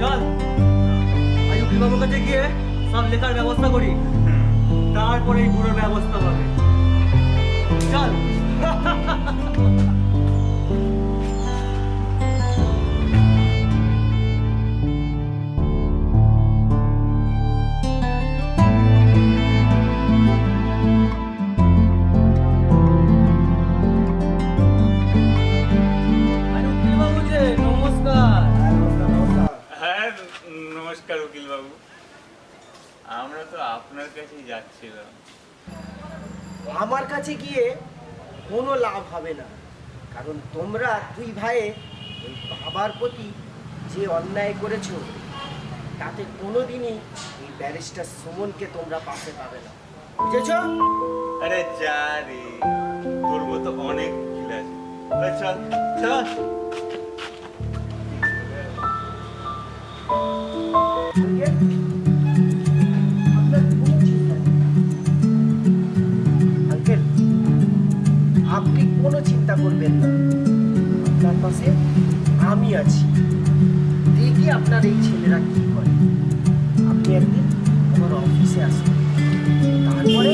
চল আজ উকিল বাবুর কাছে গিয়ে সব লেখার ব্যবস্থা করি, তারপরে এই বুড়োর ব্যবস্থা হবে। চল। হ্যাঁ নমস্কার উকিল বাবু, আমরা তো আপনার কাছেই যাচ্ছিলাম। আমার কাছে গিয়ে কোনো লাভ হবে না, কারণ তোমরা দুই ভাইয়ে ওই বাবার প্রতি যে অন্যায় করেছো তাতে কোনোদিনই এই ব্যারিস্টার সুমনকে তোমরা পাশে পাবে না, বুঝেছো? আরে যা রে, তোর মতো অনেক উকিল আছে। চল চল। আঙ্কেল, আপনি কোনো চিন্তা করবেন না, আপনার পাশে আমি আছি। দেখি আপনার এই ছেলেরা কি করে। আপনি একদিন আমার অফিসে আসবেন, তারপরে